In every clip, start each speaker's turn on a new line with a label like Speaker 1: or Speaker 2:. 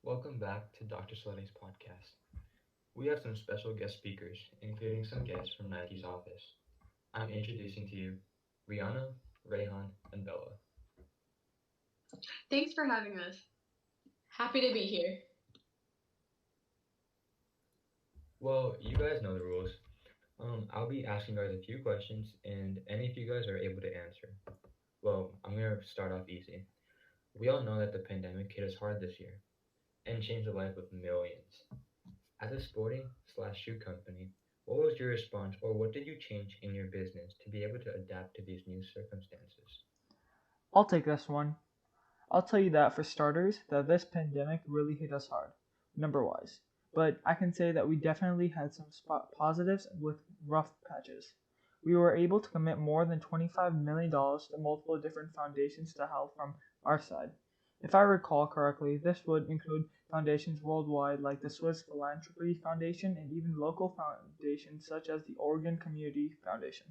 Speaker 1: Welcome back to Dr. Sleddy's podcast. We have some special guest speakers, including some guests from Nike's office. I'm introducing to you Rihanna, Rayhan, and Bella.
Speaker 2: Thanks for having us.
Speaker 3: Happy to be here.
Speaker 1: Well, you guys know the rules. I'll be asking you guys a few questions, and any of you guys are able to answer. Well, I'm gonna start off easy. We all know that the pandemic hit us hard this year and changed the life of millions. As a sporting slash shoe company, what was your response or what did you change in your business to be able to adapt to these new circumstances?
Speaker 4: I'll take this one. I'll tell you that for starters, that this pandemic really hit us hard, number wise. But I can say that we definitely had some spot positives with rough patches. We were able to commit more than $25 million to multiple different foundations to help from our side. If I recall correctly, this would include foundations worldwide like the Swiss Philanthropy Foundation and even local foundations such as the Oregon Community Foundation.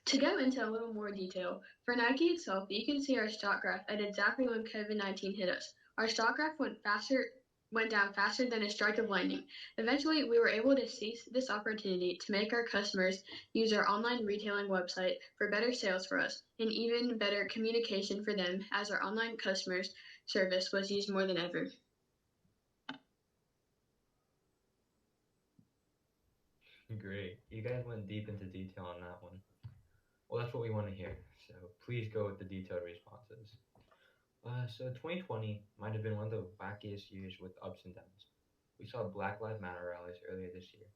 Speaker 2: To go into a little more detail, for Nike itself, you can see our stock graph at exactly when COVID-19 hit us. Our stock graph went down faster than a strike of lightning. Eventually, we were able to seize this opportunity to make our customers use our online retailing website for better sales for us and even better communication for them as our online customers service was used more than ever.
Speaker 1: Great. You guys went deep into detail on that one. Well, that's what we want to hear. So please go with the detailed responses. So 2020 might have been one of the wackiest years with ups and downs. We saw Black Lives Matter rallies earlier this year,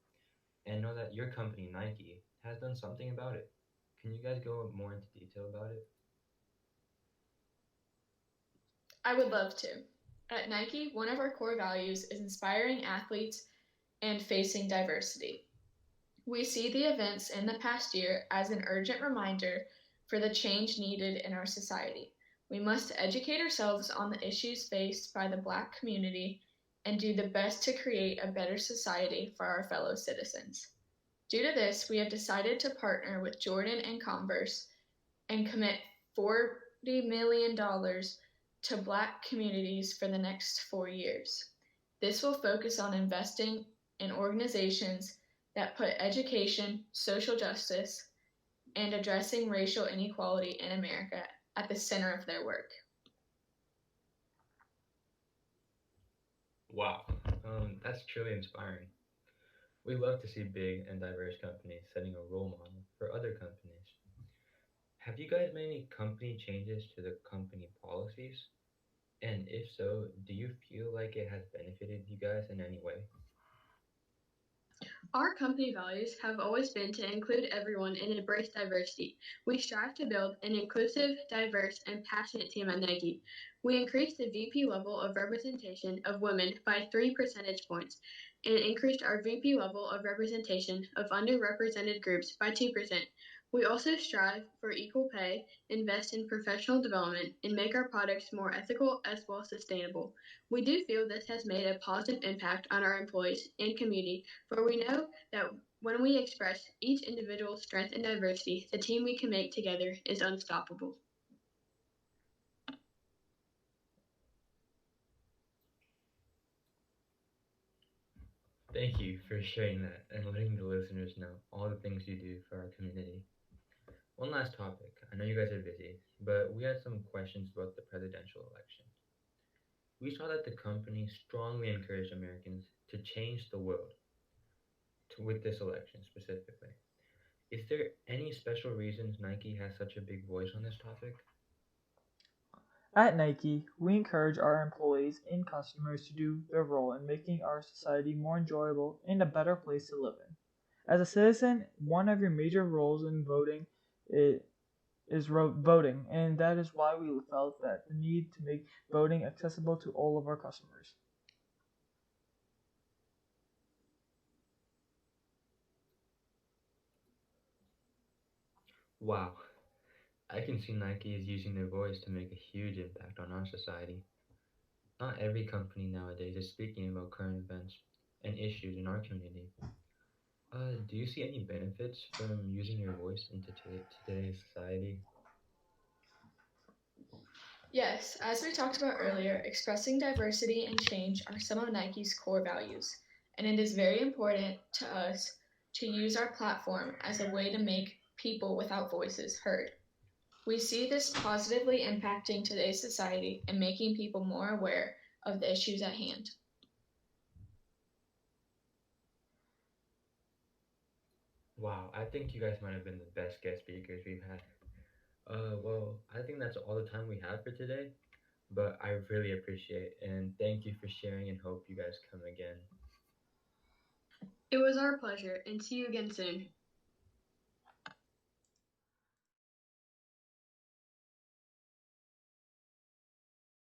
Speaker 1: and know that your company, Nike, has done something about it. Can you guys go more into detail about it?
Speaker 3: I would love to. At Nike, one of our core values is inspiring athletes and facing diversity. We see the events in the past year as an urgent reminder for the change needed in our society. We must educate ourselves on the issues faced by the Black community and do the best to create a better society for our fellow citizens. Due to this, we have decided to partner with Jordan and Converse and commit $40 million to Black communities for the next 4 years. This will focus on investing in organizations that put education, social justice, and addressing racial inequality in America at the center of their work.
Speaker 1: Wow, that's truly inspiring. We love to see big and diverse companies setting a role model for other companies. Have you guys made any company changes to the company policies? And if so, do you feel like it has benefited you guys in any way?
Speaker 2: Our company values have always been to include everyone and embrace diversity. We strive to build an inclusive, diverse, and passionate team at Nike. We increased the VP level of representation of women by 3 percentage points and increased our VP level of representation of underrepresented groups by 2%. We also strive for equal pay, invest in professional development, and make our products more ethical as well as sustainable. We do feel this has made a positive impact on our employees and community, for we know that when we express each individual's strength and diversity, the team we can make together is unstoppable.
Speaker 1: Thank you for sharing that and letting the listeners know all the things you do for our community. One last topic. I know you guys are busy, but we had some questions about the presidential election. We saw that the company strongly encouraged Americans to change the world with this election specifically. Is there any special reasons Nike has such a big voice on this topic?
Speaker 4: At Nike, we encourage our employees and customers to do their role in making our society more enjoyable and a better place to live in. As a citizen, one of your major roles in voting is voting, and that is why we felt that the need to make voting accessible to all of our customers.
Speaker 1: Wow, I can see Nike is using their voice to make a huge impact on our society. Not every company nowadays is speaking about current events and issues in our community. Do you see any benefits from using your voice into today's society?
Speaker 3: Yes, as we talked about earlier, expressing diversity and change are some of Nike's core values, and it is very important to us to use our platform as a way to make people without voices heard. We see this positively impacting today's society and making people more aware of the issues at hand.
Speaker 1: Wow, I think you guys might have been the best guest speakers we've had. Well, I think that's all the time we have for today, but I really appreciate it and thank you for sharing and hope you guys come again.
Speaker 2: It was our pleasure, and see you again soon.